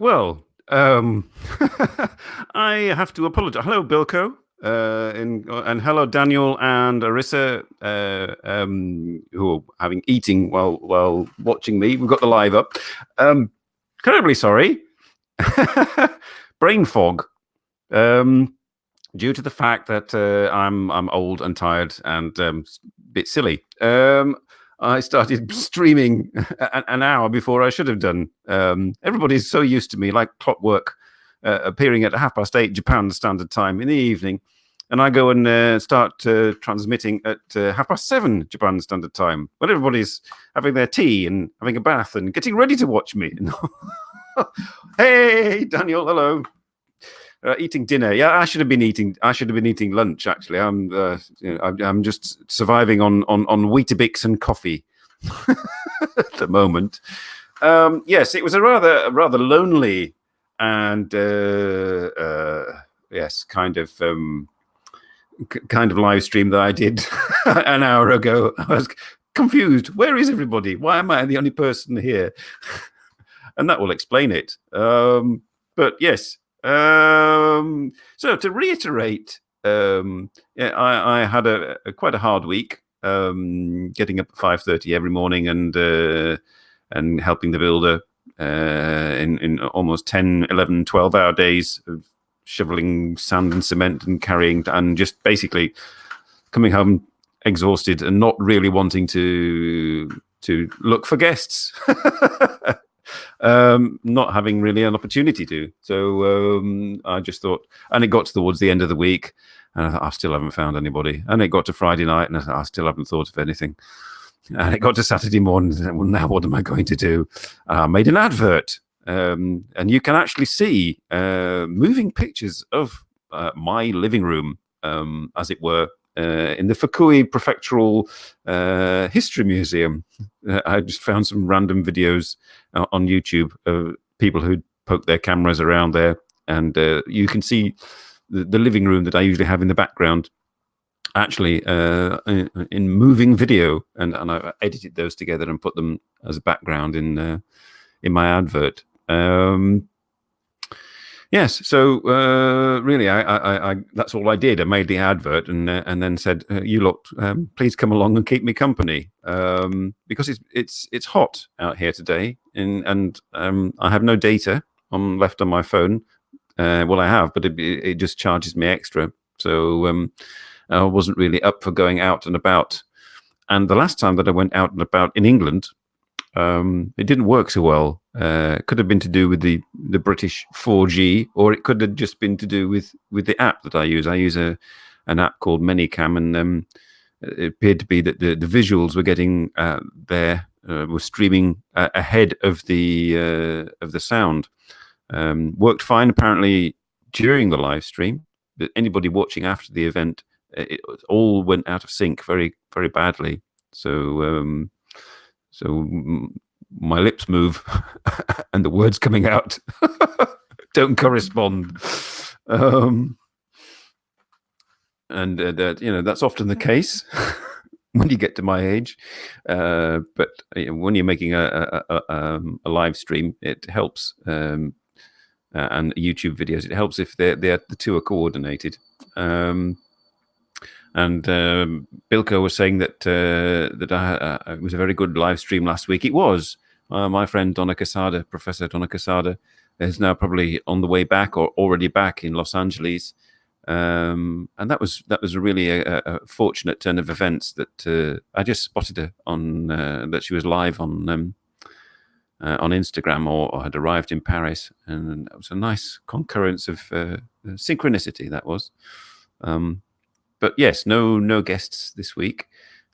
Well, I have to apologize. Hello, Bilko, and hello, Daniel and Arissa, who are having eating while watching me. We've got the live up. Terribly sorry. Brain fog. Due to the fact that I'm old and tired and a bit silly. I started streaming an hour before I should have done. Everybody's so used to me, like clockwork, appearing at 8:30 Japan Standard Time in the evening, and I go and start transmitting at 7:30 Japan Standard Time when everybody's having their tea and having a bath and getting ready to watch me. Hey, Daniel, hello. Eating dinner. Yeah, I should have been eating lunch. Actually, I'm just surviving on Weetabix and coffee at the moment. Yes, it was a rather lonely and yes, kind of live stream that I did an hour ago. I was confused. Where is everybody? Why am I the only person here? And that will explain it. But yes. So to reiterate, yeah, I had quite a hard week, getting up at 5:30 every morning and helping the builder in almost 10, 11, 12-hour days of shoveling sand and cement and carrying, and just basically coming home exhausted and not really wanting to look for guests. Not having really an opportunity to. So I just thought, and it got towards the end of the week, and I thought, I still haven't found anybody. And it got to Friday night, and I thought, I still haven't thought of anything. And it got to Saturday morning, and well, now what am I going to do? I made an advert, and you can actually see moving pictures of my living room, as it were, in the Fukui Prefectural History Museum. I just found some random videos on YouTube of people who poke their cameras around there, and you can see the living room that I usually have in the background actually in moving video, and I edited those together and put them as a background in my advert. Yes, so really, I that's all I did. I made the advert and then said, "You lot, please come along and keep me company," because it's hot out here today, and I have no data left on my phone. Well, I have, but it just charges me extra. So I wasn't really up for going out and about. And the last time that I went out and about in England, it didn't work so well. It could have been to do with the British 4G, or it could have just been to do with the app that I use. I use an app called Manycam, and it appeared to be that the visuals were getting there, were streaming ahead of the sound. Worked fine apparently during the live stream, but anybody watching after the event, it all went out of sync very, very badly. So my lips move and the words coming out don't correspond. And that, that's often the case when you get to my age. But when you're making a live stream, it helps. And YouTube videos, it helps if the two are coordinated. And Bilko was saying that it was a very good live stream last week. It was. My friend Donna Casada, Professor Donna Casada, is now probably on the way back or already back in Los Angeles. And that was really a fortunate turn of events that I just spotted her on that she was live on Instagram or had arrived in Paris, and it was a nice concurrence of synchronicity. That was. But yes, no guests this week.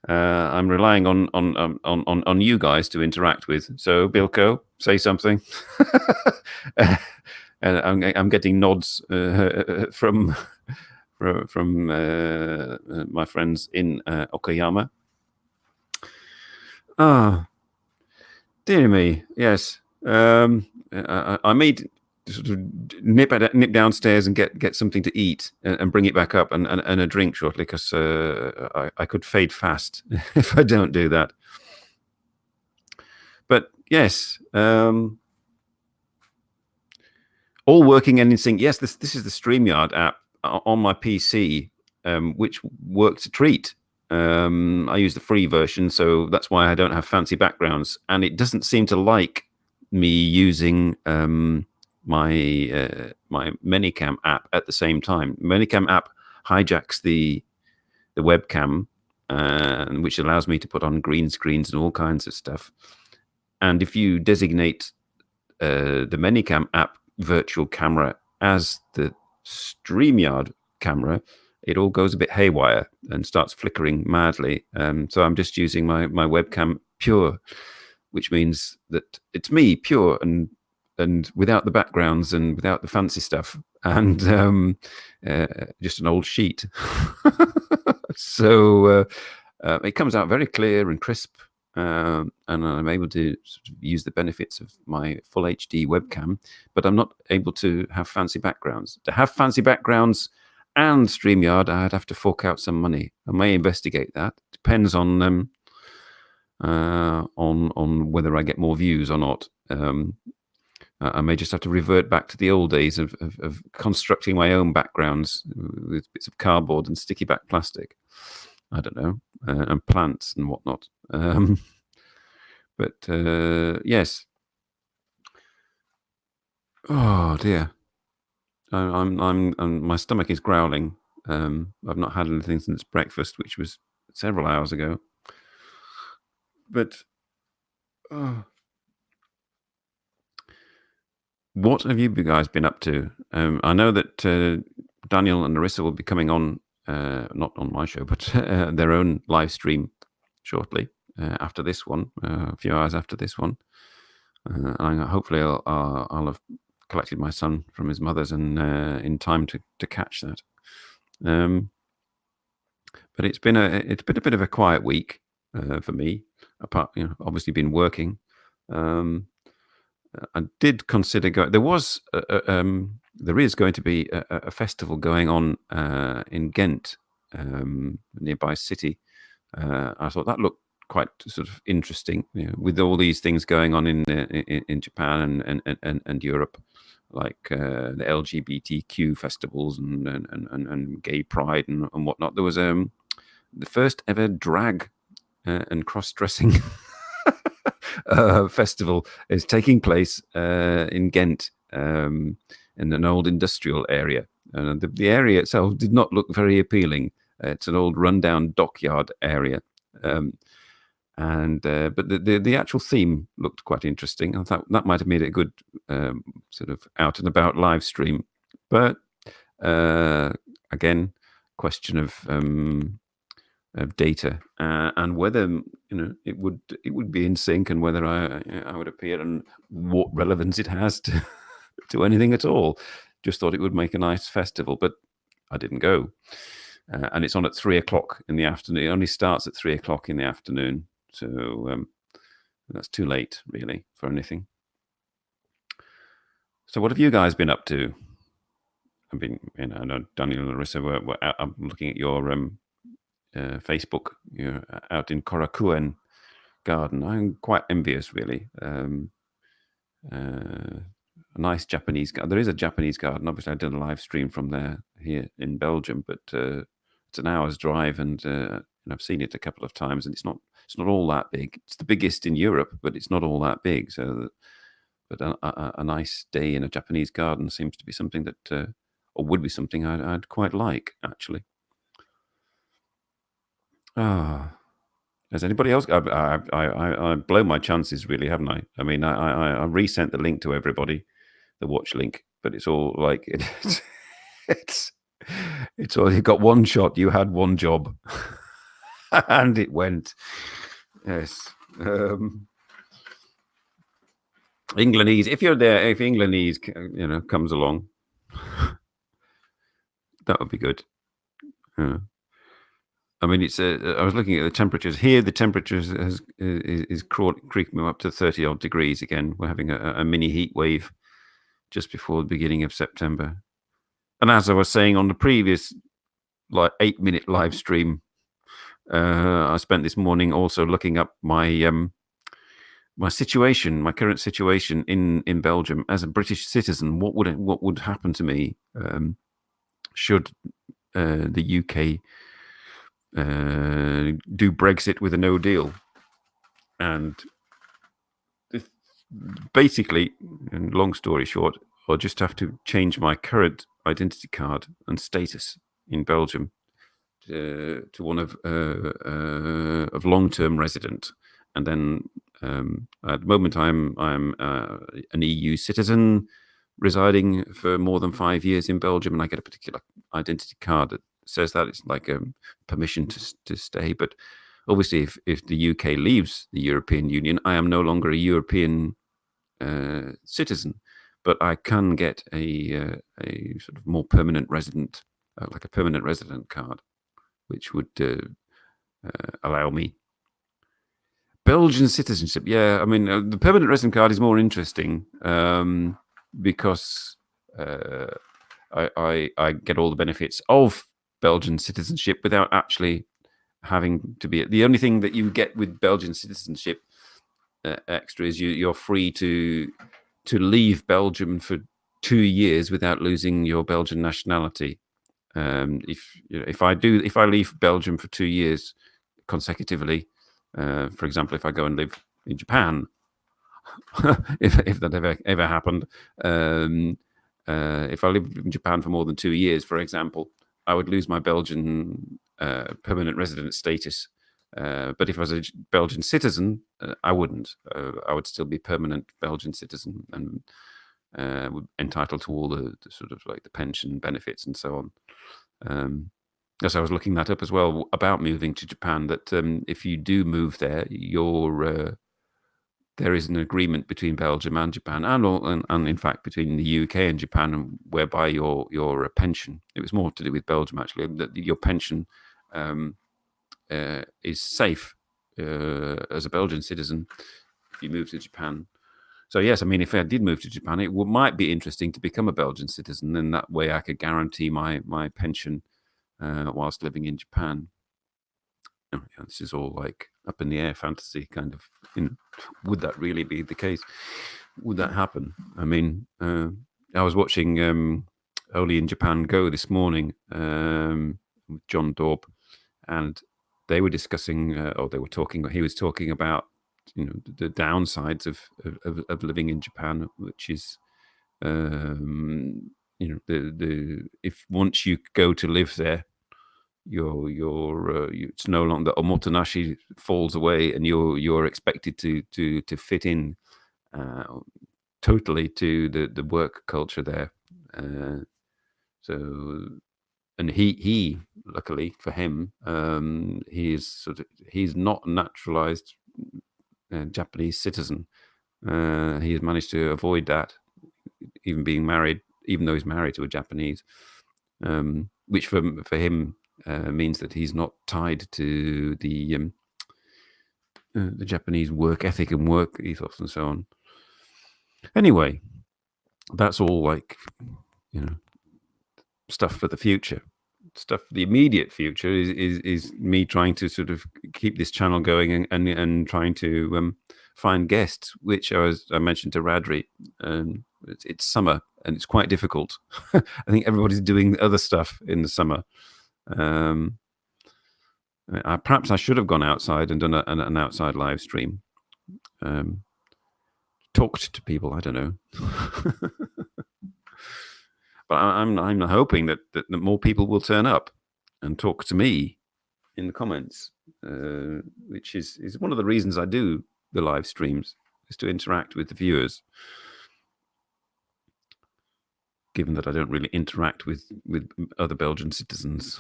I'm relying on you guys to interact with. So Bilko, say something. And I'm getting nods from my friends in Okayama. Ah, dear me, yes. I made sort of nip downstairs and get something to eat and bring it back up and a drink shortly, because I could fade fast if I don't do that. But yes, all working and in sync. Yes, this is the StreamYard app on my PC, which works a treat. I use the free version, so that's why I don't have fancy backgrounds, and it doesn't seem to like me using my Manycam app at the same time. Manycam app hijacks the webcam, which allows me to put on green screens and all kinds of stuff. And if you designate the Manycam app virtual camera as the StreamYard camera, it all goes a bit haywire and starts flickering madly. So I'm just using my webcam pure, which means that it's me pure and without the backgrounds and without the fancy stuff, and just an old sheet. So it comes out very clear and crisp. And I'm able to sort of use the benefits of my full HD webcam, but I'm not able to have fancy backgrounds. To have fancy backgrounds and StreamYard, I'd have to fork out some money. I may investigate that. Depends on whether I get more views or not. I may just have to revert back to the old days of constructing my own backgrounds with bits of cardboard and sticky back plastic. I don't know, and plants and whatnot. But yes. Oh dear. I'm my stomach is growling. I've not had anything since breakfast, which was several hours ago. But what have you guys been up to? I know that Daniel and Larissa will be coming on, not on my show, but their own live stream shortly after this one, a few hours after this one. And hopefully I'll have collected my son from his mother's and in time to catch that. But it's been a bit of a quiet week for me. Apart, obviously been working. I did consider going. There is going to be a festival going on in Ghent, nearby city. I thought that looked quite sort of interesting, with all these things going on in Japan and Europe, like the LGBTQ festivals and gay pride and whatnot. There was the first ever drag and cross-dressing festival is taking place in Ghent, in an old industrial area. The area itself did not look very appealing. It's an old rundown dockyard area. But the actual theme looked quite interesting. I thought that might have made it a good sort of out and about live stream. But again, question of data and whether it would be in sync, and whether I would appear, and what relevance it has to anything at all. Just thought it would make a nice festival, but I didn't go. And it's on at 3:00 in the afternoon. It only starts at 3:00 in the afternoon. So that's too late, really, for anything. So what have you guys been up to? I know Daniel and Larissa were out, I'm looking at your Facebook. You're out in Korakuen garden. I'm quite envious, really. A nice Japanese garden. There is a Japanese garden. Obviously, I did a live stream from there here in Belgium, but it's an hour's drive, and I've seen it a couple of times, and it's not all that big. It's the biggest in Europe, but it's not all that big. So, but a nice day in a Japanese garden seems to be something that, or would be something I'd quite like, actually. Has anybody else? I blow my chances, really, haven't I? I mean, I resent the link to everybody, the watch link, but it's all like it's all, you got one shot, you had one job, and it went. Yes. Englandese, if you're there, if Englandese, comes along, that would be good. I mean, it's. I was looking at the temperatures here. The temperature is creeping up to 30 odd degrees again. We're having a mini heat wave just before the beginning of September. And as I was saying on the previous 8-minute live stream, I spent this morning also looking up my my situation, my current situation in Belgium as a British citizen, what would happen to me should the UK do Brexit with a no deal? And basically, and long story short, I'll just have to change my current identity card and status in Belgium to one of long-term resident, and then at the moment I'm an EU citizen residing for more than 5 years in Belgium, and I get a particular identity card that says that it's like a permission to stay. But obviously, if the UK leaves the European Union, I am no longer a European citizen, but I can get a sort of more permanent resident, like a permanent resident card, which would allow me Belgian citizenship. Yeah, I mean the permanent resident card is more interesting because I get all the benefits of Belgian citizenship without actually having to be. The only thing that you get with Belgian citizenship extra is you're free to leave Belgium for 2 years without losing your Belgian nationality. If I leave Belgium for 2 years consecutively, for example, if I go and live in Japan, if that ever happened, if I lived in Japan for more than 2 years, for example, I would lose my Belgian permanent resident status. But if I was a Belgian citizen, I wouldn't. I would still be permanent Belgian citizen and entitled to all the sort of like the pension benefits and so on. As I was looking that up as well about moving to Japan, that if you do move there, there is an agreement between Belgium and Japan, and in fact between the UK and Japan, whereby your pension. It was more to do with Belgium actually. That your pension is safe as a Belgian citizen if you move to Japan. So yes, I mean, if I did move to Japan, it might be interesting to become a Belgian citizen, and that way I could guarantee my pension whilst living in Japan. This is all like up in the air fantasy kind of. Would that really be the case? Would that happen? I mean, I was watching Only in Japan Go this morning with John Daub, and they were discussing, he was talking about the downsides of living in Japan, which is if once you go to live there, it's no longer omotenashi falls away, and you're expected to fit in totally to the work culture there. And he luckily for him, he's not a naturalized Japanese citizen. He has managed to avoid that, even being married, even though he's married to a Japanese, which for him means that he's not tied to the Japanese work ethic and work ethos and so on. Anyway, that's all like stuff for the future. Stuff for the immediate future is me trying to sort of keep this channel going and trying to find guests, which I mentioned to Radri. It's summer and it's quite difficult. I think everybody's doing other stuff in the summer. Perhaps I should have gone outside and done an outside live stream. Talked to people, I don't know. But I'm hoping that more people will turn up and talk to me in the comments, which is one of the reasons I do the live streams, is to interact with the viewers. Given that I don't really interact with other Belgian citizens.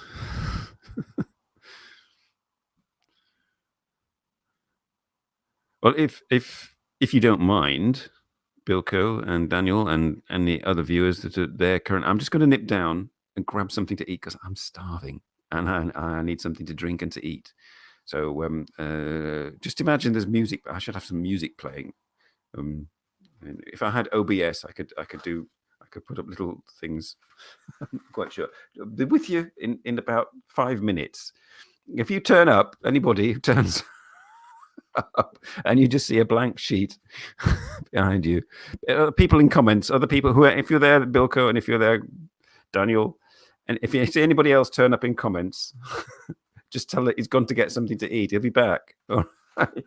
Well, if you don't mind, Bilko and Daniel and the other viewers that are there currently, I'm just going to nip down and grab something to eat because I'm starving and I need something to drink and to eat. So just imagine there's music. I should have some music playing. If I had OBS, I could put up little things. I'm quite sure. They're with you in about 5 minutes. If you turn up, anybody who turns and you just see a blank sheet behind you. People in comments, other people who, if you're there, Bilko, and if you're there, Daniel, and if you see anybody else turn up in comments, just tell it he's gone to get something to eat. He'll be back. All right.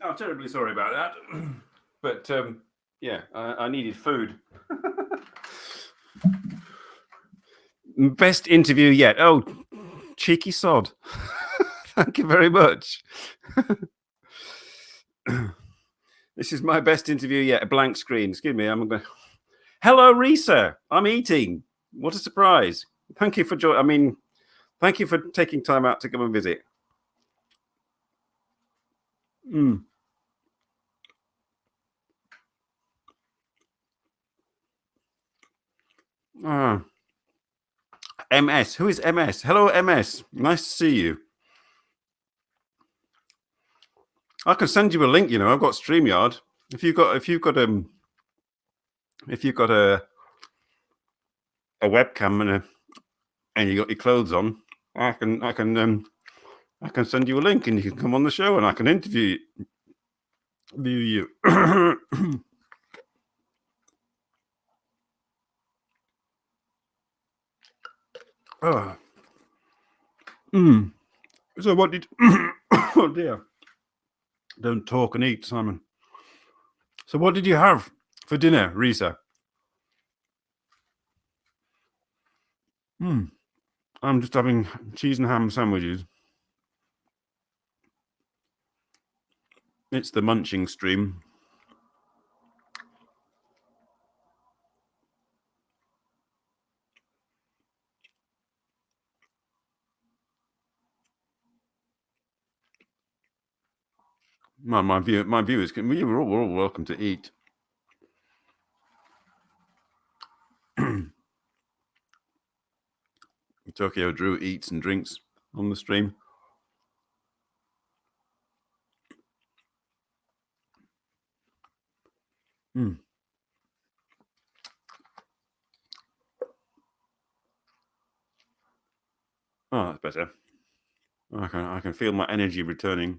Oh, terribly sorry about that. But yeah, I needed food. Best interview yet. Oh, cheeky sod. Thank you very much. This is my best interview yet. A blank screen. Excuse me. I'm going. Hello, Risa. I'm eating. What a surprise. Thank you for joining. I mean, thank you for taking time out to come and visit. Mm. Ah. MS. Who is MS? Hello, MS. Nice to see you. I can send you a link. You know, I've got StreamYard. If you've got a webcam and you got your clothes on, I can send you a link and you can come on the show and I can interview you. Oh. So what did? Oh dear! Don't talk and eat, Simon. So what did you have for dinner, Risa? I'm just having cheese and ham sandwiches. It's the munching stream. My viewers can. We're all welcome to eat. Tokyo Drew eats and drinks on the stream. Mm. Oh, that's better. I can feel my energy returning.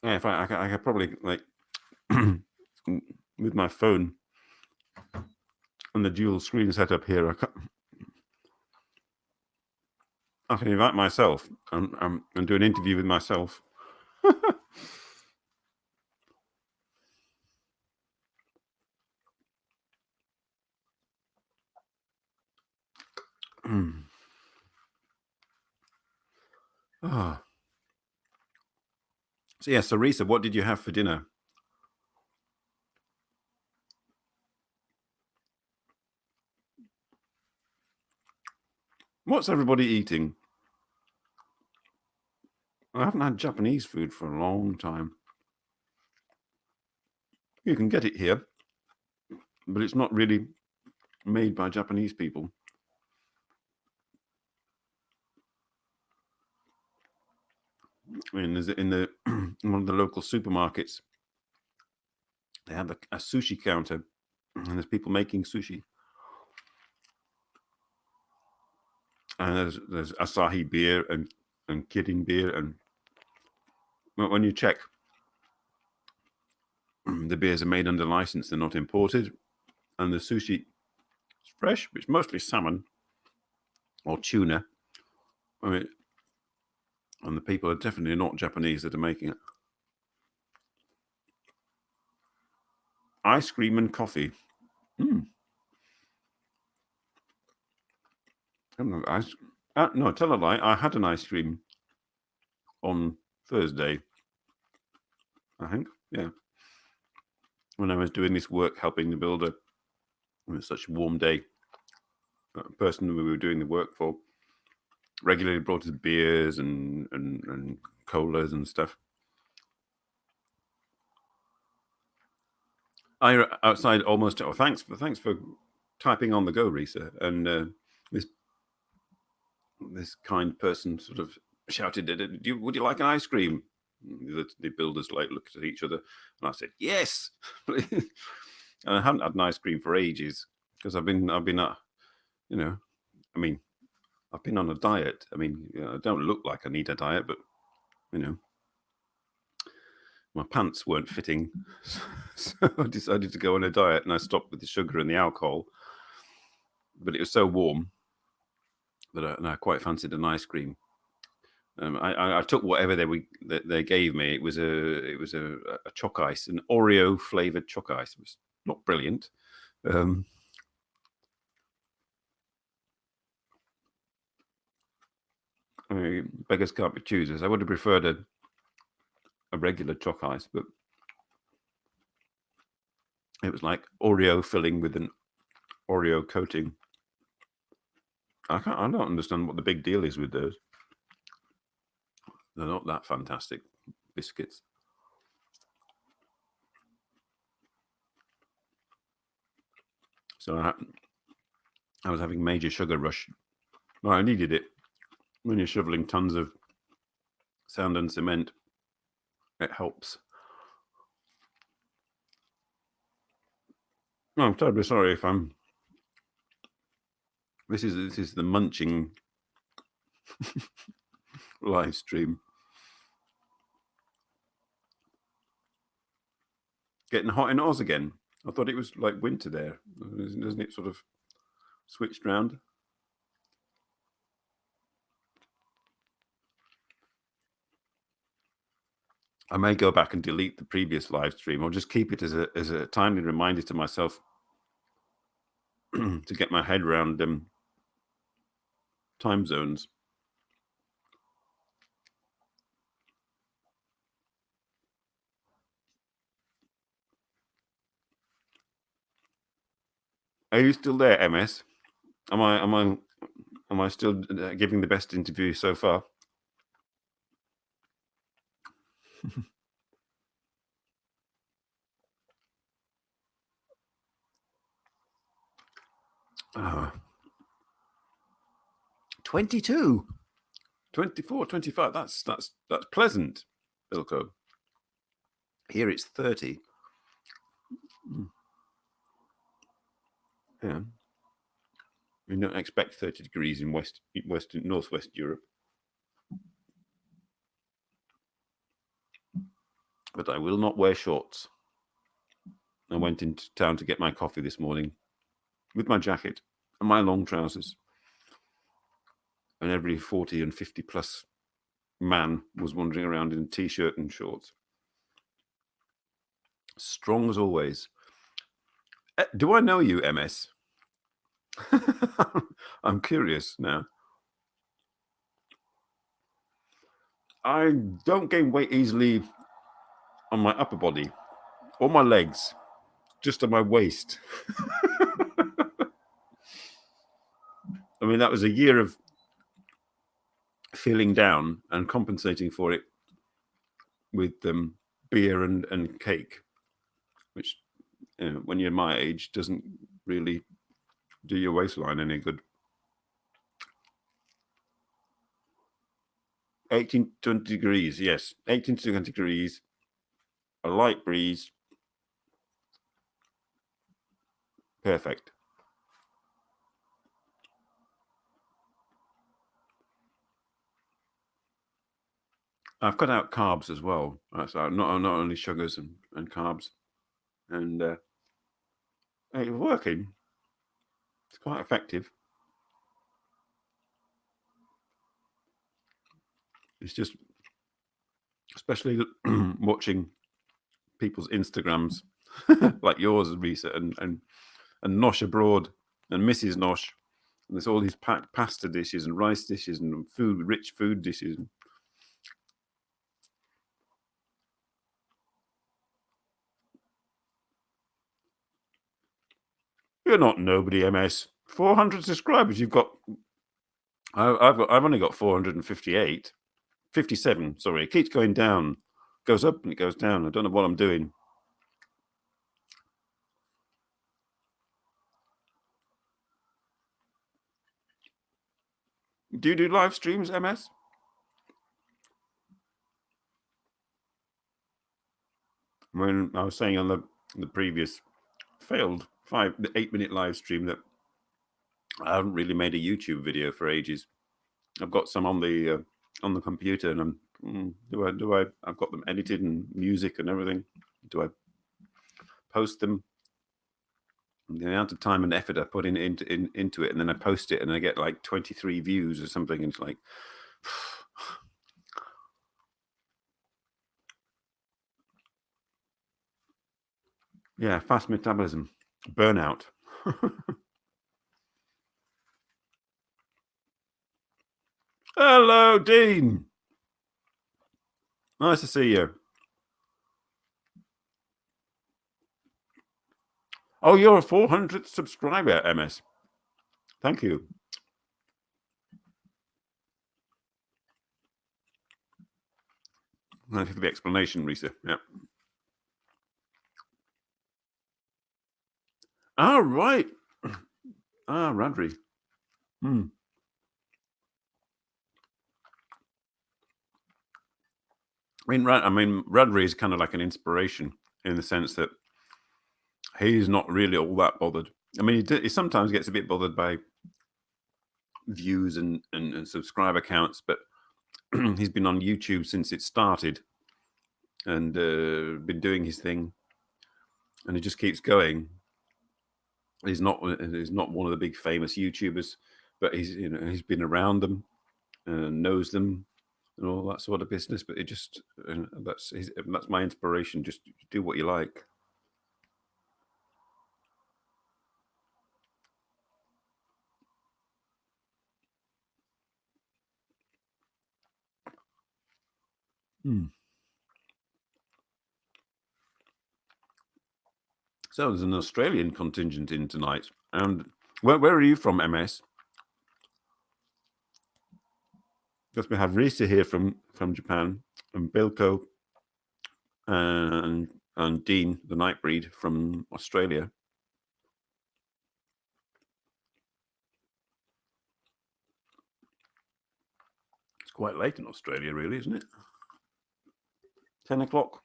Yeah, if I could probably like with my phone and the dual screen setup here, I can invite myself and do an interview with myself. Ah. So yeah, so Risa, what did you have for dinner? What's everybody eating? I haven't had Japanese food for a long time. You can get it here, but it's not really made by Japanese people. I mean, there's in the one of the local supermarkets, they have a sushi counter, and there's people making sushi. And there's Asahi beer and Kirin beer, and when you check, the beers are made under license; they're not imported, and the sushi is fresh. It's mostly salmon or tuna. I mean, and the people are definitely not Japanese that are making it. Ice cream and coffee. Mm. I don't know, no, tell a lie. I had an ice cream on Thursday, I think. Yeah, when I was doing this work helping the builder. It was such a warm day. A person we were doing the work for regularly brought us beers and colas and stuff. I outside almost. Oh, thanks for typing on the go, Risa. And this this kind person sort of shouted, would you like an ice cream?" The builders like looked at each other, and I said, "Yes, please." And I haven't had an ice cream for ages because I've been you know, I mean, I've been on a diet. I mean, I don't look like I need a diet, but you know, my pants weren't fitting, so I decided to go on a diet, and I stopped with the sugar and the alcohol. But it was so warm that I quite fancied an ice cream. I took whatever they gave me. It was a choc ice, an Oreo flavored choc ice. It was not brilliant. Um, I mean, beggars can't be choosers. I would have preferred a regular choc ice, but it was like Oreo filling with an Oreo coating. I don't understand what the big deal is with those. They're not that fantastic biscuits. So I was having major sugar rush. Well, I needed it when you're shoveling tons of sand and cement. It helps. No, I'm terribly sorry if I'm. This is the munching live stream. Getting hot in Oz again. I thought it was like winter there. Doesn't it sort of switched round? I may go back and delete the previous live stream, or just keep it as a timely reminder to myself to get my head around time zones. Are you still there, MS? Am I still giving the best interview so far? 22, 24, 25. That's pleasant, Bilko. Here it's 30. Yeah. We don't expect 30 degrees in northwest Europe. But I will not wear shorts. I went into town to get my coffee this morning with my jacket and my long trousers. And every 40 and 50 plus man was wandering around in a t-shirt and shorts. Strong as always. Do I know you, MS? I'm curious now. I don't gain weight easily on my upper body or my legs, just on my waist. I mean, that was a year of feeling down and compensating for it with beer and cake, which, you know, when you're my age, doesn't really do your waistline any good. 18 to 20 degrees, yes. 18 to 20 degrees, a light breeze. Perfect. I've cut out carbs as well. So not only sugars and carbs. And it's working. It's quite effective. It's just, especially watching people's Instagrams, like yours, Risa, and Nosh abroad, and Mrs. Nosh. And there's all these pasta dishes and rice dishes and rich food dishes. You're not nobody, MS. 400 subscribers. You've got. I've only got 458. 57. Sorry, it keeps going down. Goes up and it goes down. I don't know what I'm doing. Do you do live streams, MS? When I was saying on the previous failed 8-minute live stream that I haven't really made a YouTube video for ages. I've got some on the computer, and I've got them edited and music and everything. Do I post them? The amount of time and effort I put into it, and then I post it, and I get like 23 views or something, and it's like, yeah, fast metabolism, burnout. Hello, Dean. Nice to see you. Oh, you're a 400th subscriber, MS. Thank you. Thank you for the explanation, Risa. Yeah. Ah, right. Ah, Radri. I mean, Radri is kind of like an inspiration in the sense that he's not really all that bothered. I mean, he sometimes gets a bit bothered by views and subscriber counts, but he's been on YouTube since it started and been doing his thing, and he just keeps going. He's not one of the big famous YouTubers, but he's been around them, knows them, and all that sort of business. But it just that's my inspiration. Just do what you like. So there's an Australian contingent in tonight. And where are you from, MS? Because we have Risa here from Japan, and Bilko and Dean, the Nightbreed, from Australia. quite late in Australia, really, isn't it? 10 o'clock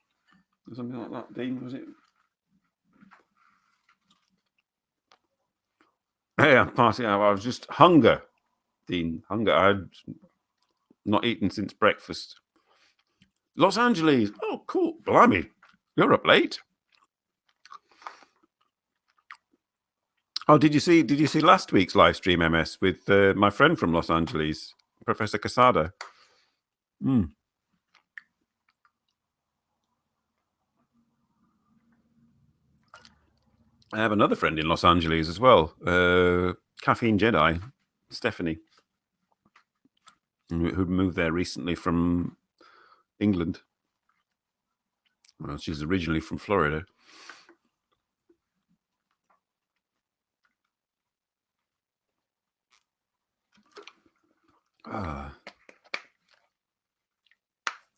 or something like that, Dean, was it? Yeah, party hour. I was just hunger, Dean. Hunger. I'd not eaten since breakfast. Los Angeles. Oh, cool. Blimey. You're up late. Oh, did you see last week's live stream, MS, with my friend from Los Angeles, Professor Casada? Mm. I have another friend in Los Angeles as well, Caffeine Jedi, Stephanie, who moved there recently from England. Well, she's originally from Florida.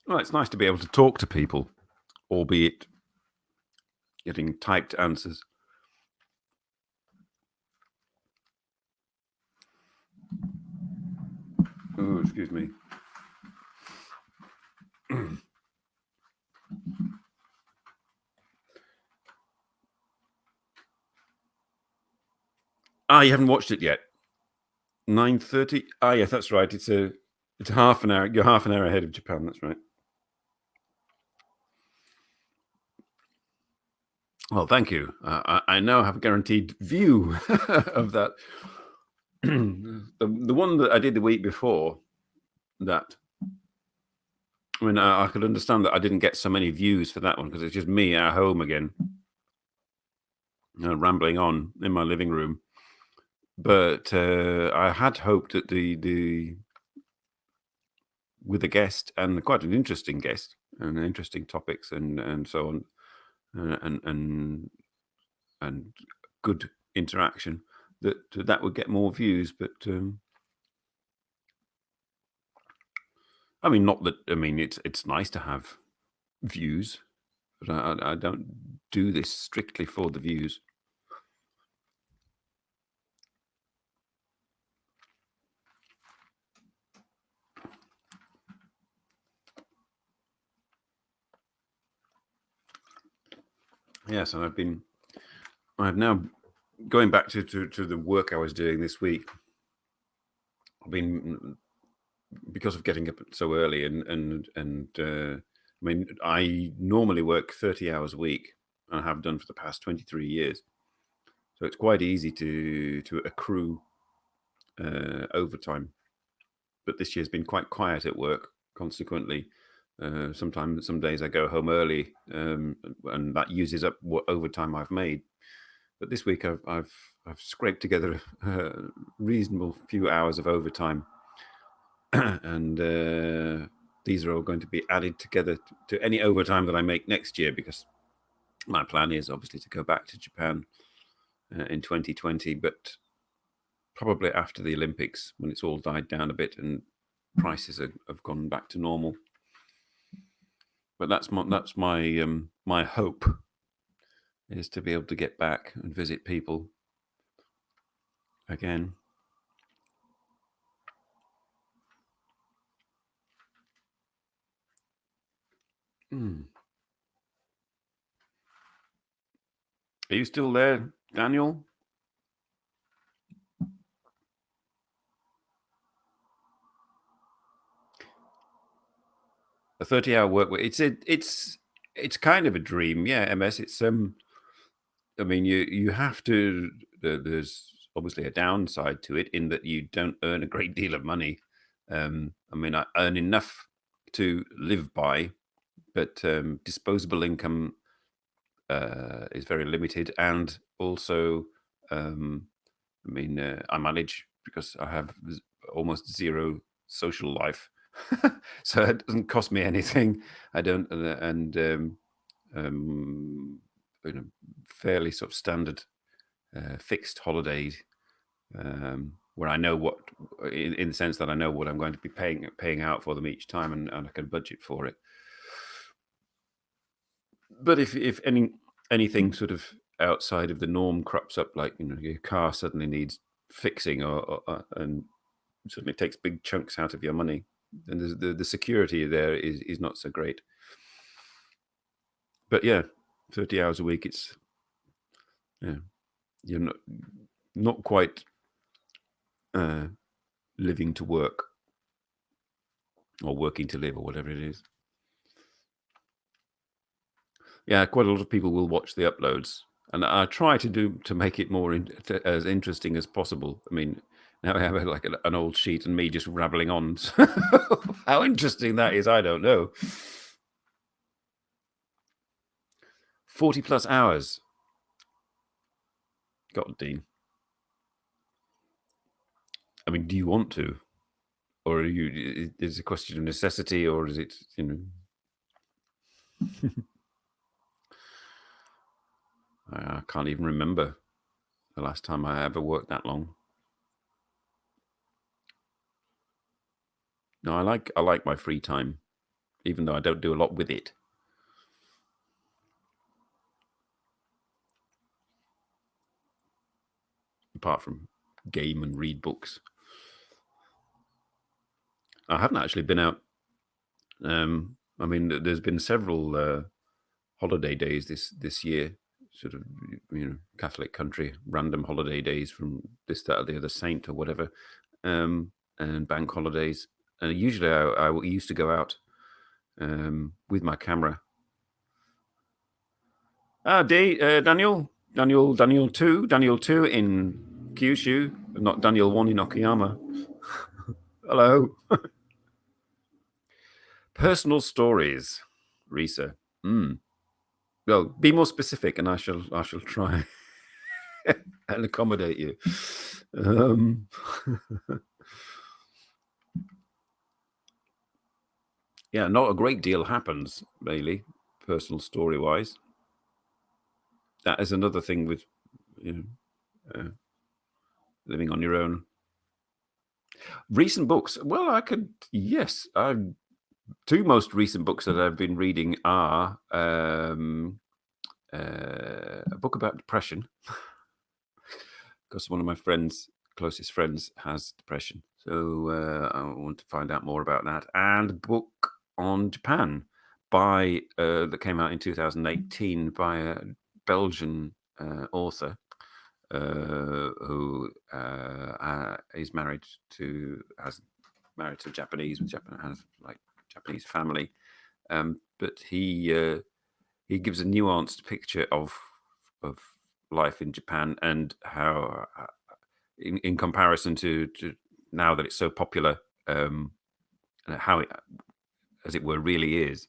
Well, it's nice to be able to talk to people, albeit getting typed answers. Oh, excuse me. You haven't watched it yet. 9:30. Yes, that's right. It's half an hour. You're half an hour ahead of Japan. That's right. Well, thank you. I now have a guaranteed view of that. The one that I did the week before, that I mean, I could understand that I didn't get so many views for that one because it's just me at home again, rambling on in my living room. But I had hoped that the with a guest, and quite an interesting guest, and interesting topics, and so on, and good interaction, that would get more views. But I mean, not that. I mean, it's nice to have views, but I don't do this strictly for the views. Yes, and I've now, going back to the work I was doing this week. I've been, because of getting up so early, and I mean, I normally work 30 hours a week, and I have done for the past 23 years. So it's quite easy to accrue overtime. But this year's been quite quiet at work. Consequently, sometimes some days I go home early, and that uses up what overtime I've made. But this week I've scraped together a reasonable few hours of overtime, and these are all going to be added together to any overtime that I make next year, because my plan is obviously to go back to Japan in 2020, but probably after the Olympics, when it's all died down a bit and prices have gone back to normal. But that's my hope, is to be able to get back and visit people again. Mm. Are you still there, Daniel? A 30-hour work week. It's kind of a dream, yeah. MS. It's I mean, you have to. There's obviously a downside to it, in that you don't earn a great deal of money. I mean, I earn enough to live by, but disposable income is very limited, and also, I mean, I manage, because I have almost zero social life, so it doesn't cost me anything. I don't, and you know, fairly sort of standard fixed holidays, where I know what, in the sense that I know what I'm going to be paying out for them each time, and I can budget for it. But if anything sort of outside of the norm crops up, like, you know, your car suddenly needs fixing, and suddenly takes big chunks out of your money, and the security there is not so great. But yeah, 30 hours a week, it's yeah, you're not quite uh, living to work or working to live or whatever it is. Yeah, quite a lot of people will watch the uploads, and I try to make it more as interesting as possible. I mean, now I have like an old sheet and me just rabbling on. How interesting that is, I don't know. 40 plus hours. God, Dean. I mean, do you want to, or are you? Is it a question of necessity, or is it I can't even remember the last time I ever worked that long. No, I like my free time, even though I don't do a lot with it. Apart from game and read books. I haven't actually been out. I mean, there's been several holiday days this year, sort of Catholic country, random holiday days from this, that, or the other saint or whatever, and bank holidays. And usually I used to go out with my camera. Daniel 2 in Kyushu, not Daniel 1 in Okayama. Hello. Personal stories, Risa. Well, be more specific, and I shall try and accommodate you. Yeah, not a great deal happens really, personal story wise. That is another thing with living on your own. Recent books. Well, I could yes. Two most recent books that I've been reading are a book about depression, because one of my closest friends, has depression. So I want to find out more about that. And a book on Japan that came out in 2018 by a Belgian author who is married to Japanese, has like Japanese family, but he gives a nuanced picture of life in Japan, and how, in comparison to now that it's so popular, and how it, as it were, really is.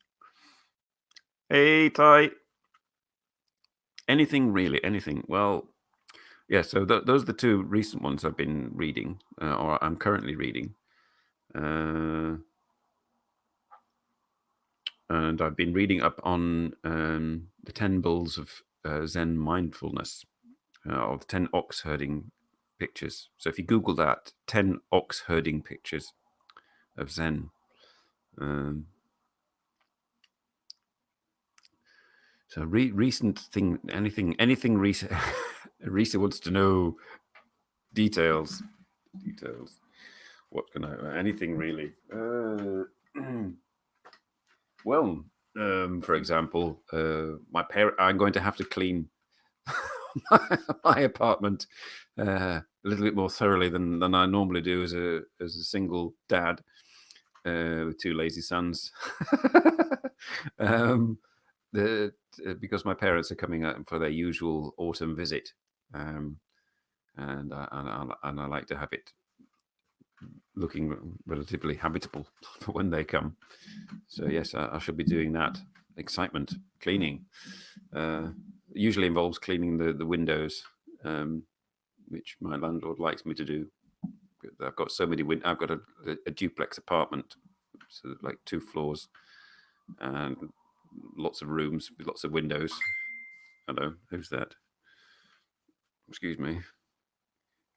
Hey, Ty. Anything really? Anything? Well, yeah. So those are the two recent ones I've been reading, or I'm currently reading. And I've been reading up on the 10 bulls of Zen mindfulness, of 10 ox herding pictures. So if you Google that, 10 ox herding pictures of Zen. So recent thing, anything recent. Risa wants to know details. Details. What can I? Anything really? Well, for example, I'm going to have to clean my apartment a little bit more thoroughly than I normally do as a single dad with two lazy sons. um, because my parents are coming out for their usual autumn visit, and I like to have it looking relatively habitable for when they come. So yes, I shall be doing that. Excitement, cleaning. Usually involves cleaning the windows, which my landlord likes me to do. I've got so many I've got a duplex apartment, so like 2 floors and lots of rooms with lots of windows. Hello, who's that? Excuse me.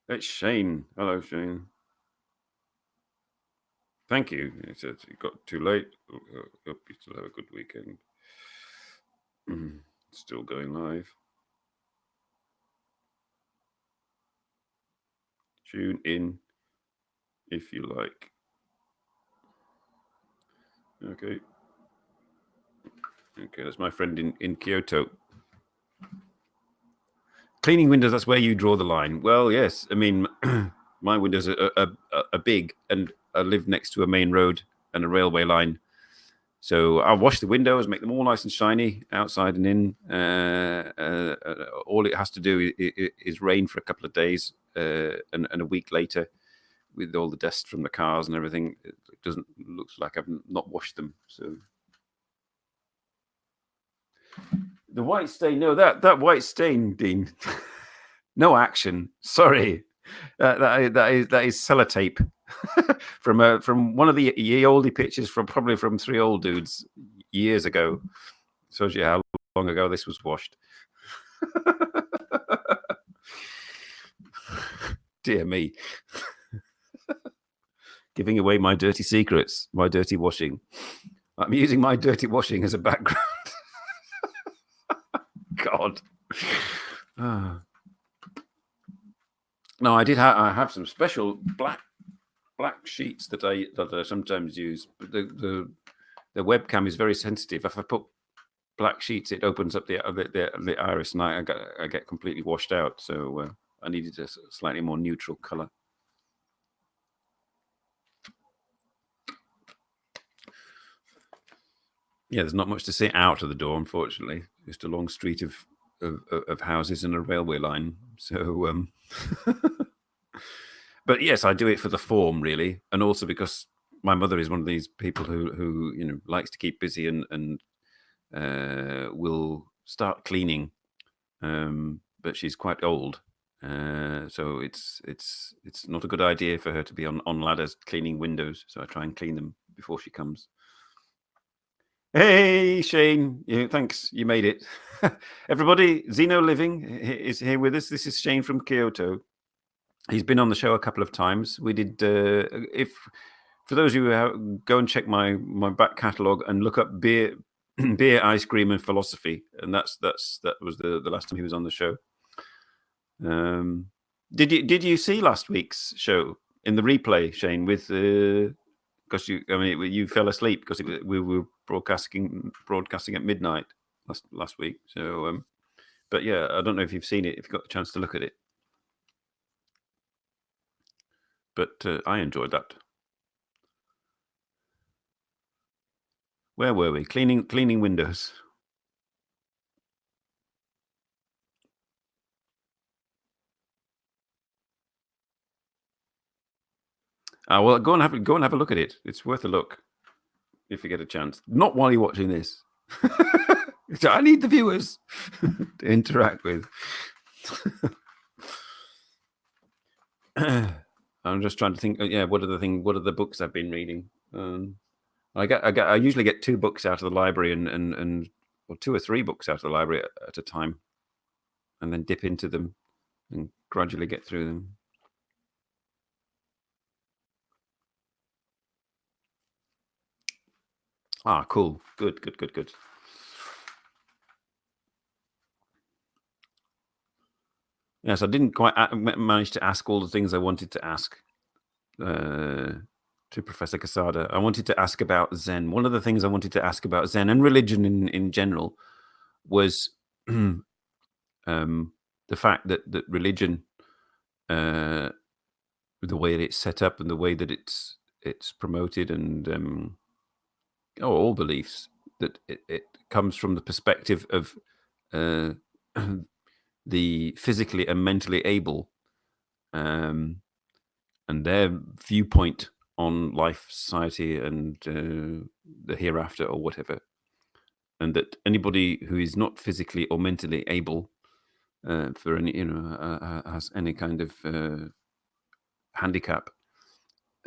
It's Shane. Hello, Shane. Thank you. It got too late. Hope you still have a good weekend. Still going live. Tune in if you like. Okay. Okay, that's my friend in Kyoto. Cleaning windows, that's where you draw the line. Well, yes. I mean, my windows are big, and I live next to a main road and a railway line. So I'll wash the windows, make them all nice and shiny outside and in. All it has to do is rain for a couple of days, and a week later, with all the dust from the cars and everything, it doesn't looks like I've not washed them. So the white stain, no, that white stain, Dean, no action. Sorry, that is sellotape from one of the ye olde pictures from probably from three old dudes years ago. Shows you how long ago this was washed. Dear me. Giving away my dirty secrets, my dirty washing. I'm using my dirty washing as a background. God. Ah. No, I have some special black sheets that I sometimes use. But the webcam is very sensitive. If I put black sheets, it opens up the iris, and I get completely washed out. So I needed a slightly more neutral color. Yeah, there's not much to see out of the door, unfortunately. Just a long street of houses and a railway line. So, but yes, I do it for the form, really, and also because my mother is one of these people who likes to keep busy and will start cleaning, but she's quite old, so it's not a good idea for her to be on ladders cleaning windows. So I try and clean them before she comes. Hey, Shane. Yeah, thanks. You made it. Everybody, Zeno Living is here with us. This is Shane from Kyoto. He's been on the show a couple of times. We did, if for those of you who go and check my back catalogue and look up beer, beer, ice cream, and philosophy, and that was the last time he was on the show. Did you see last week's show in the replay, Shane? With because you fell asleep because we were broadcasting at midnight last week. So, but yeah, I don't know if you've seen it, if you've got a chance to look at it. But I enjoyed that. Where were we? Cleaning windows. Well, go and have a look at it. It's worth a look if you get a chance. Not while you're watching this. I need the viewers to interact with. I'm just trying to think. Yeah, what are the books I've been reading? I usually get 2 books out of the library and or 2 or 3 books out of the library at a time, and then dip into them and gradually get through them. Cool. Good. Yes, I didn't quite manage to ask all the things I wanted to ask to Professor Casada. I wanted to ask about Zen. One of the things I wanted to ask about Zen and religion in general was the fact that religion, the way that it's set up and the way that it's promoted, and all beliefs, that it comes from the perspective of uh, the physically and mentally able, and their viewpoint on life, society, and the hereafter or whatever, and that anybody who is not physically or mentally able, for any has any kind of handicap,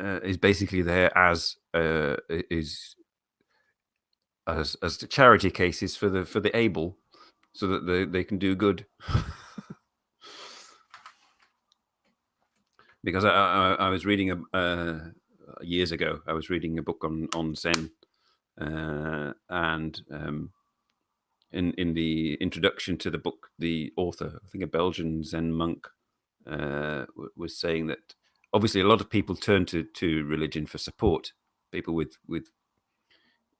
is basically there as is as the charity cases for the able, so that they can do good. Because I was reading years ago. I was reading a book on Zen, and in the introduction to the book, the author, I think a Belgian Zen monk, was saying that obviously a lot of people turn to religion for support. People with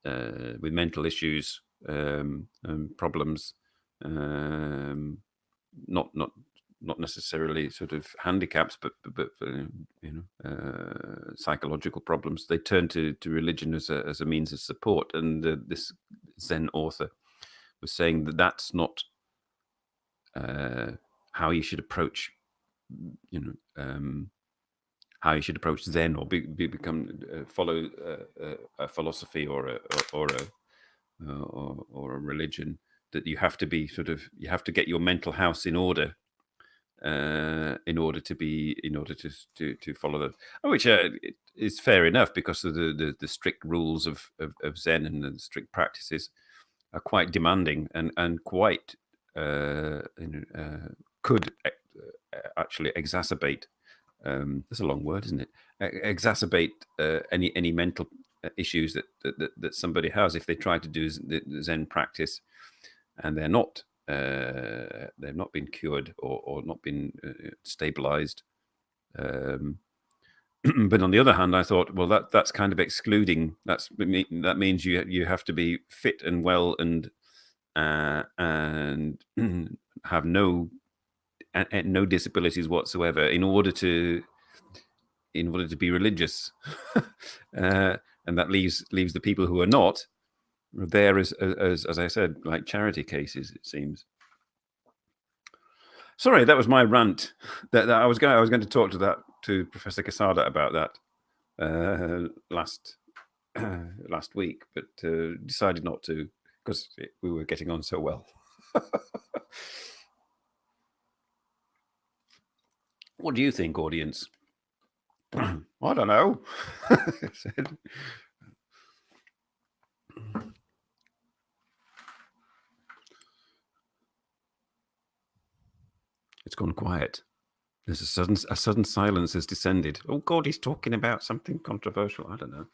with mental issues, problems, um, not necessarily sort of handicaps, but psychological problems. They turn to religion as a means of support. And this Zen author was saying that that's not how you should approach, how you should approach Zen, or become follow a philosophy or a religion. That you have to be you have to get your mental house in order in order to follow them, which is fair enough, because of the strict rules of Zen, and the strict practices are quite demanding, and quite could actually exacerbate. That's a long word, isn't it? Exacerbate any mental issues that somebody has if they try to do the Zen practice, and they've not been cured, or not been stabilized. But on the other hand, I thought, well, that's kind of excluding. That means you have to be fit and well, and have no disabilities whatsoever in order to be religious. And that leaves the people who are not there as I said, like charity cases, it seems. Sorry, that was my rant. That I was going to talk to Professor Casada about that last week, but decided not to, because we were getting on so well. What do you think, audience? I don't know. It's gone quiet. There's a sudden silence has descended. Oh God, he's talking about something controversial. I don't know.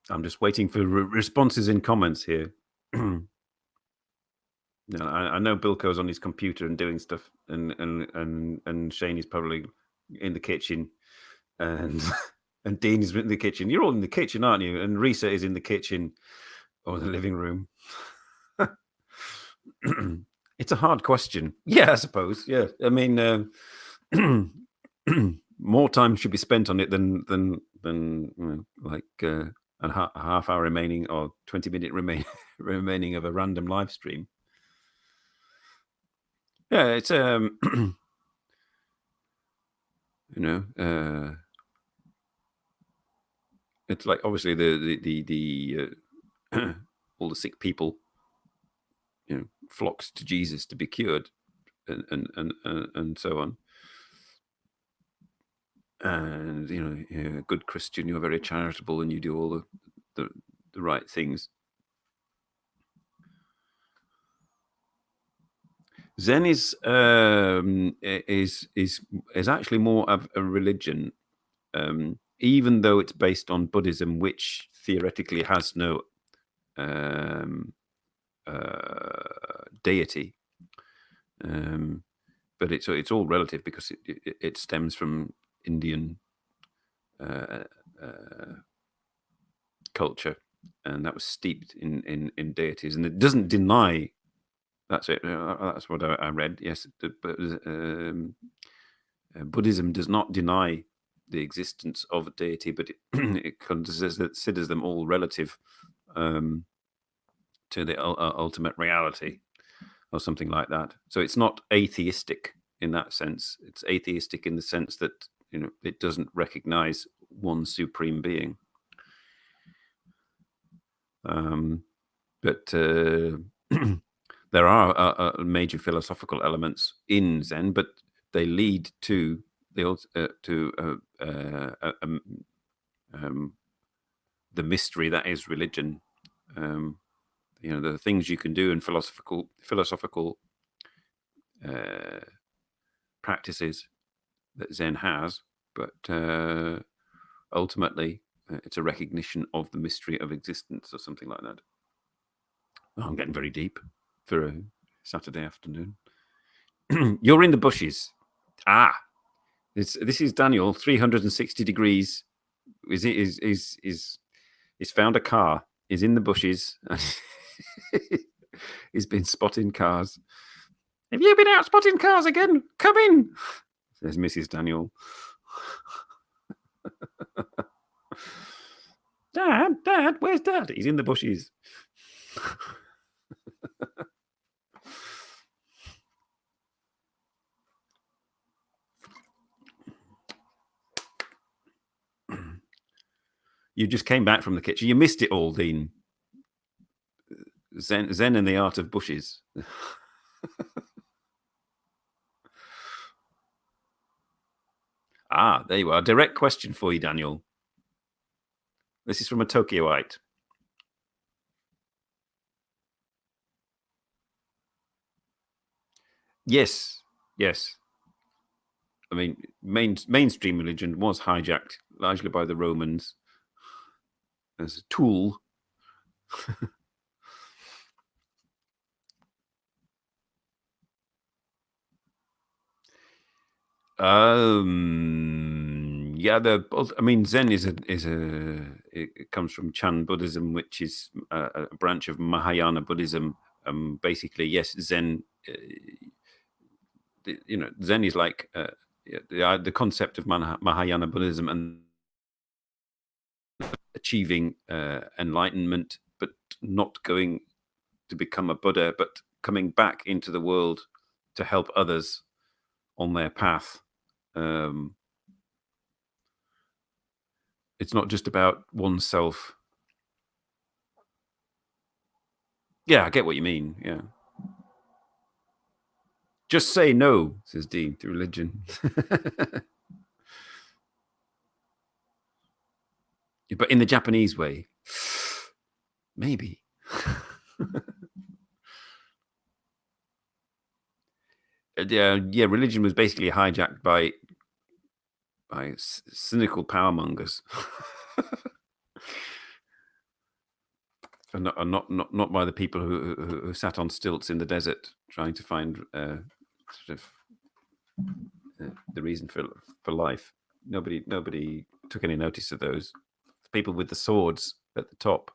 I'm just waiting for responses in comments here. Yeah, I know Bilko's on his computer and doing stuff, and Shane is probably in the kitchen, and and Dean is in the kitchen. You're all in the kitchen, aren't you? And Risa is in the kitchen or the living room. It's a hard question. Yeah, I suppose. Yeah, I mean, more time should be spent on it than like a half hour remaining, or 20-minute remaining of a random live stream. Yeah, it's it's like, obviously the all the sick people, flocks to Jesus to be cured, and so on. And you're a good Christian, you're very charitable, and you do all the right things. Zen is actually more of a religion, even though it's based on Buddhism, which theoretically has no deity. But it's all relative, because it stems from Indian culture, and that was steeped in deities, and it doesn't deny. That's it. That's what I read. Yes, Buddhism does not deny the existence of a deity, but it considers them all relative to the ultimate reality, or something like that. So it's not atheistic in that sense. It's atheistic in the sense that it doesn't recognize one supreme being. But there are major philosophical elements in Zen, but they lead to the mystery that is religion. The things you can do in philosophical practices that Zen has, but ultimately it's a recognition of the mystery of existence, or something like that. Oh, I'm getting very deep for a Saturday afternoon. You're in the bushes. This is Daniel, 360 degrees. He's found a car. He's in the bushes. He's been spotting cars. Have you been out spotting cars again? Come in, says Mrs. Daniel. Dad, where's Dad? He's in the bushes. You just came back from the kitchen. You missed it all, Dean. Zen and the art of bushes. There you are. Direct question for you, Daniel. This is from a Tokyoite. Yes. I mean, mainstream religion was hijacked largely by the Romans as a tool. Zen it comes from Chan Buddhism, which is a branch of Mahayana Buddhism. Basically, yes, Zen. Zen is like the concept of Mahayana Buddhism and achieving enlightenment, but not going to become a Buddha, but coming back into the world to help others on their path. It's not just about oneself. Yeah, I get what you mean. Yeah. Just say no, says Dean, to religion. But in the Japanese way, maybe. Yeah, religion was basically hijacked by cynical power mongers. And not by the people who sat on stilts in the desert trying to find sort of the reason for life. Nobody took any notice of those people with the swords at the top.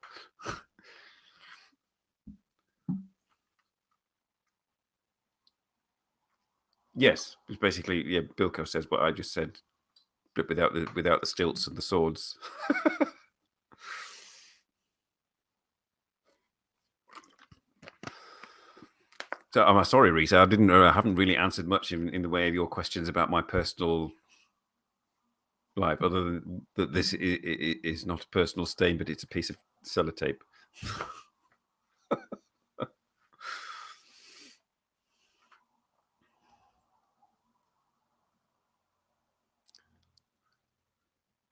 Yes, it's basically, yeah. Bilko says what I just said, but without the stilts and the swords. So I'm sorry, Reese. I haven't really answered much in the way of your questions about my personal life, other than that this is not a personal stain, but it's a piece of sellotape.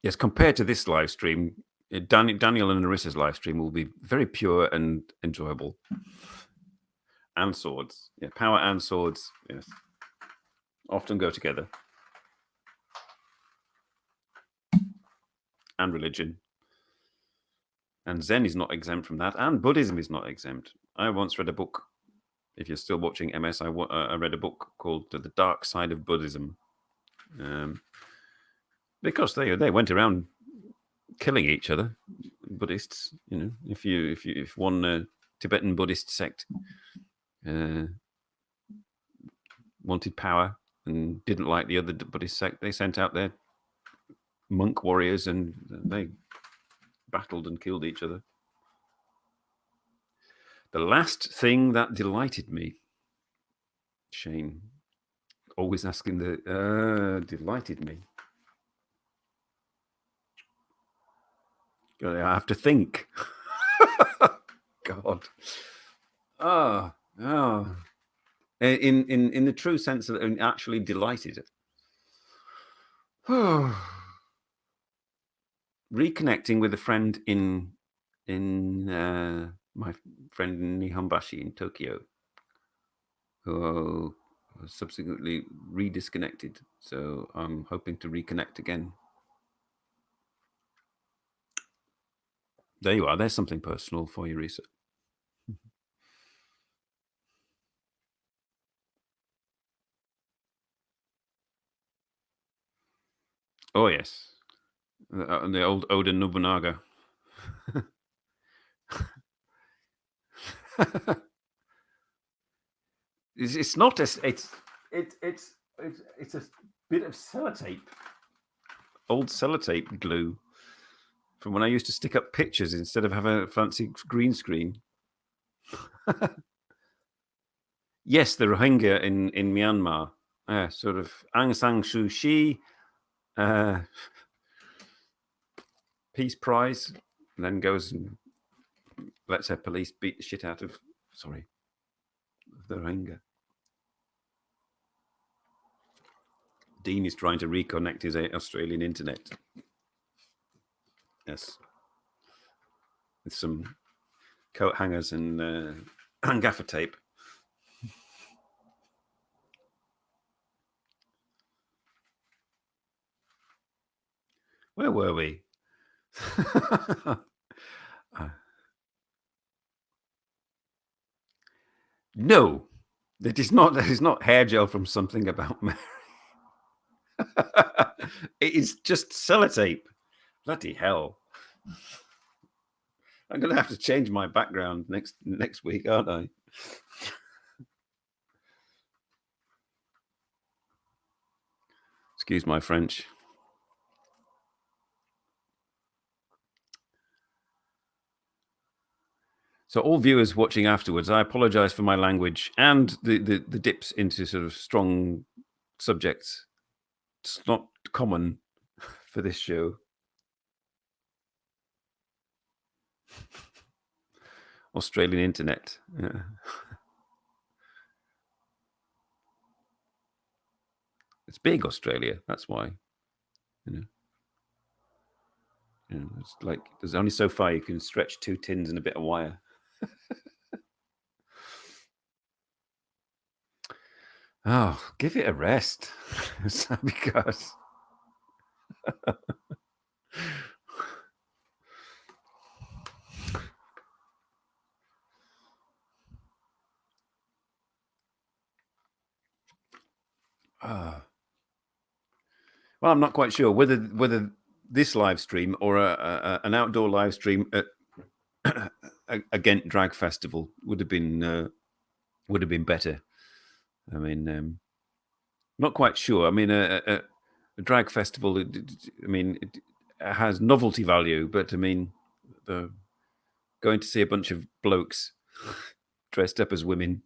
Yes, compared to this live stream, Daniel and Narissa's live stream will be very pure and enjoyable. And swords. Yeah, power and swords, yes, often go together. And religion. And Zen is not exempt from that, and Buddhism is not exempt. I once read a book. If you're still watching MS, I read a book called "The Dark Side of Buddhism," because they went around killing each other. Buddhists, if one Tibetan Buddhist sect wanted power and didn't like the other Buddhist sect, they sent out their monk warriors and they battled and killed each other. The last thing that delighted me, Shane, always asking the delighted me. I have to think. God. Oh. In the true sense of actually delighted. Reconnecting with a friend in my friend in Nihonbashi in Tokyo, who subsequently redisconnected. So I'm hoping to reconnect again. There you are. There's something personal for you, Risa. Oh yes, the old Oda Nobunaga. It's not a. It's a bit of sellotape, old sellotape glue from when I used to stick up pictures instead of have a fancy green screen. Yes, the Rohingya in Myanmar, sort of Aung San Suu Kyi, Peace Prize, and then goes and lets her police beat the shit out of the Rohingya. Dean is trying to reconnect his Australian internet. Yes, with some coat hangers and gaffer tape. Where were we? No, it is not. That is not hair gel from something about Mary. It is just sellotape. Bloody hell! I'm going to have to change my background next week, aren't I? Excuse my French. So, all viewers watching afterwards, I apologise for my language and the dips into sort of strong subjects. It's not common for this show. Australian internet. Yeah. It's big, Australia. That's why. You know, it's like there's only so far you can stretch 2 tins and a bit of wire. Oh, give it a rest. Because well, I'm not quite sure whether this live stream or an outdoor live stream at a Ghent drag festival would have been better. I mean, not quite sure. I mean, a drag festival. I mean, it has novelty value, but I mean, going to see a bunch of blokes dressed up as women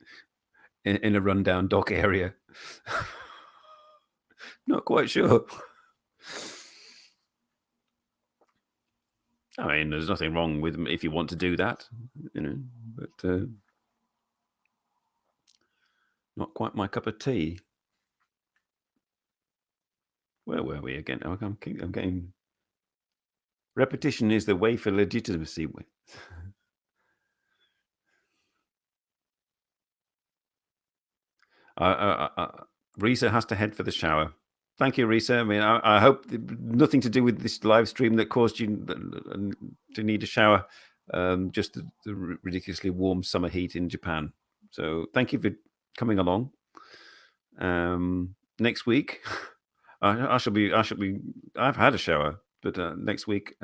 in a rundown dock area. Not quite sure. I mean, there's nothing wrong with if you want to do that, but not quite my cup of tea. Where were we again? I'm getting. Repetition is the way for legitimacy. Risa has to head for the shower. Thank you, Risa. I mean, I hope nothing to do with this live stream that caused you to need a shower. Just the ridiculously warm summer heat in Japan. So thank you for coming along. Next week, I shall be. I've had a shower, but next week,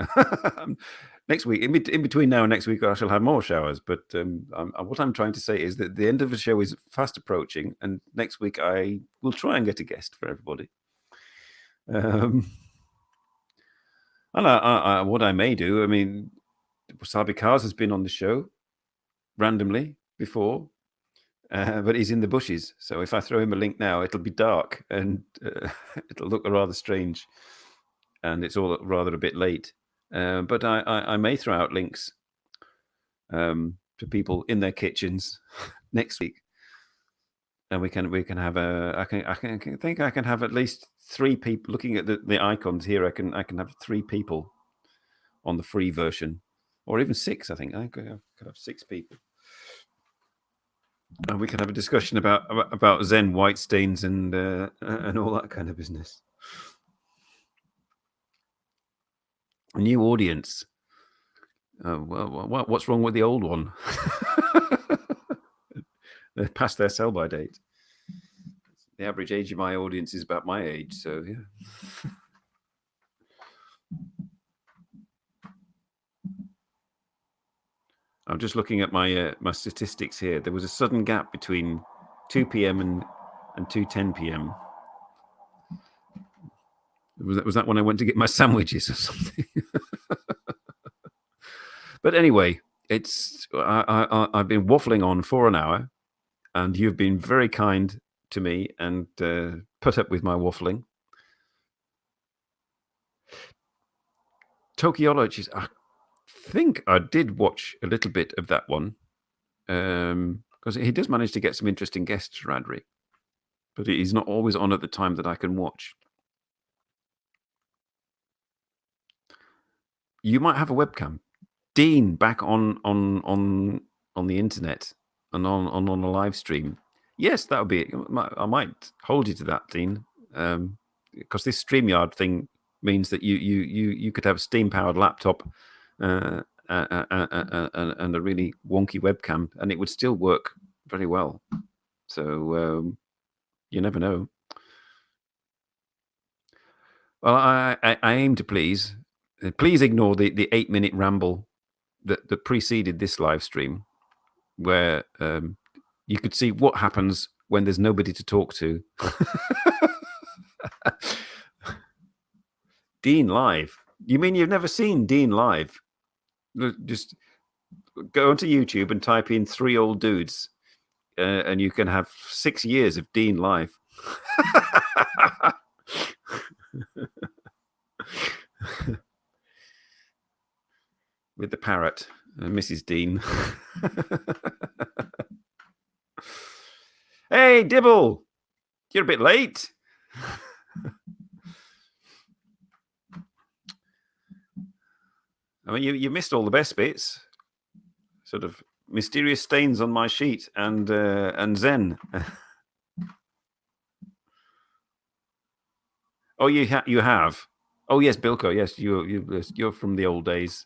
in between now and next week, I shall have more showers. But what I'm trying to say is that the end of the show is fast approaching, and next week I will try and get a guest for everybody. And what I may do, I mean, Wasabi Cars has been on the show randomly before, but he's in the bushes. So if I throw him a link now, it'll be dark and it'll look rather strange, and it's all rather a bit late. But I may throw out links to people in their kitchens next week, and we can have I think I can have at least 3 people. Looking at the icons here, I can have 3 people on the free version, or even 6. I think I could have 6 people, and we can have a discussion about Zen white stains and all that kind of business. A new audience. Well, what's wrong with the old one? They're past their sell-by date. The average age of my audience is about my age, so yeah. I'm just looking at my my statistics here. There was a sudden gap between 2 p.m. and 2:10 p.m. Was that when I went to get my sandwiches or something? But anyway, I've been waffling on for an hour, and you've been very kind to me and put up with my waffling. Tokyologies, I think I did watch a little bit of that one, because he does manage to get some interesting guests, Radri, but he's not always on at the time that I can watch. You might have a webcam. Dean back on the internet and on a live stream. Yes, that would be. I might hold you to that, Dean, because this StreamYard thing means that you could have a steam powered laptop and a really wonky webcam, and it would still work very well. So you never know. Well, I aim to please. Please ignore the 8-minute ramble that preceded this live stream, where you could see what happens when there's nobody to talk to. Dean live. You mean you've never seen Dean live? Just go onto YouTube and type in 3 old dudes, and you can have 6 years of Dean live. With the parrot, Mrs. Dean. Hey, Dibble, you're a bit late. I mean, you missed all the best bits. Sort of mysterious stains on my sheet and Zen. Oh, you have. Oh yes, Bilko. Yes, you're from the old days.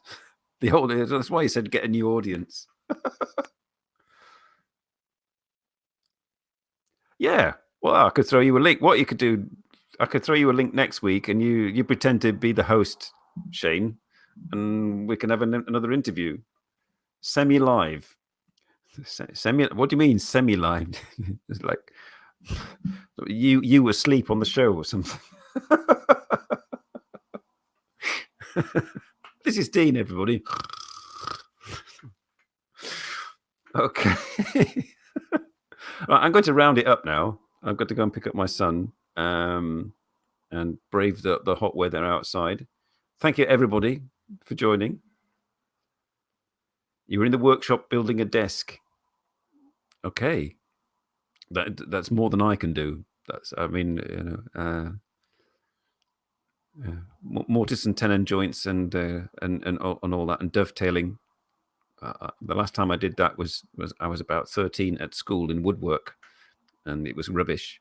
The old. That's why you said get a new audience. Yeah. Well, I could throw you a link. What you could do, I could throw you a link next week, and you pretend to be the host, Shane, and we can have another interview, semi-live. Semi. What do you mean semi-live? It's like you asleep on the show or something. This is Dean, everybody. Okay. Right, I'm going to round it up now. I've got to go and pick up my son and brave the hot weather outside. Thank you, everybody, for joining. You were in the workshop building a desk. Okay. That's more than I can do. That's, I mean, you know, mortise and tenon joints and all that, and dovetailing. The last time I did that was I was about 13 at school in woodwork, and it was rubbish.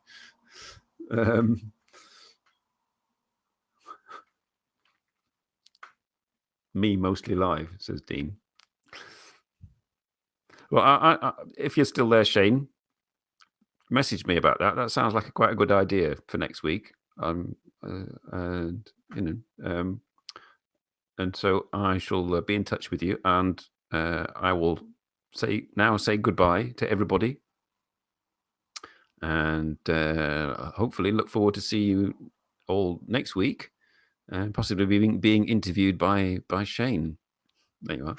Me mostly live, says Dean. Well, I, if you're still there, Shane, message me about that. That sounds like quite a good idea for next week. And you know, and so I shall be in touch with you, and I will say goodbye to everybody, and hopefully look forward to see you all next week, and possibly being interviewed by Shane. There you are.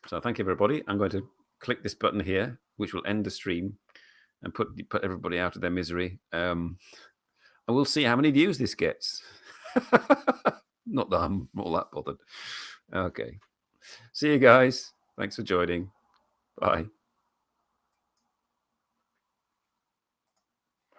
So thank you, everybody. I'm going to click this button here, which will end the stream and put everybody out of their misery. And we'll see how many views this gets. Not that I'm all that bothered. Okay. See you guys. Thanks for joining. Bye.